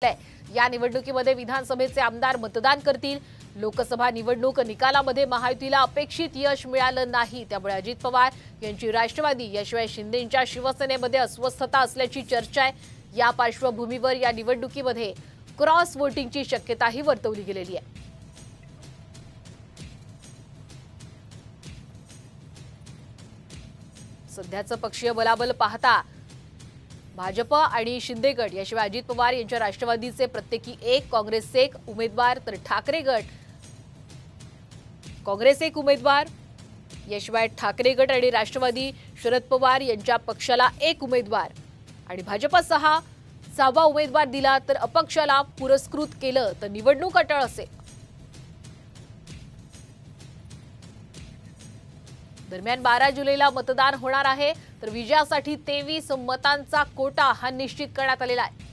या निवडणुकीमध्ये विधानसभेचे आमदार मतदान करतील। लोकसभा निवडणूक निकालामध्ये महायुतीला अपेक्षित यश मिळालं नाही, त्यामुळे अजित पवार यांची राष्ट्रवादी याशिवाय शिंदेंच्या शिवसेनेमध्ये अस्वस्थता असल्याची चर्चा आहे। या पार्श्वभूमीवर या निवडणुकीमध्ये क्रॉस वोटिंगची शक्यताही वर्तवली गेलेली आहे। सध्याचं पक्षीय बलाबल पाहता भाजप आणि शिंदे गट याशिवाय अजित पवार यांच्या राष्ट्रवादीचे प्रत्येकी एक, काँग्रेसचे एक उमेदवार, तर ठाकरे गट काँग्रेस एक उमेदवार याशिवाय ठाकरे गट आणि राष्ट्रवादी शरद पवार यांच्या पक्षाला एक उमेदवार आणि भाजप 6वा उमेदवार दिला तर अपक्षाला पुरस्कृत केलं तर निवडणूक अटळ असेल। दरम्यान 12 जुलैला मतदान होणार आहे, तर विजयासाठी 23 मतांचा कोटा हा निश्चित करण्यात आलेला आहे।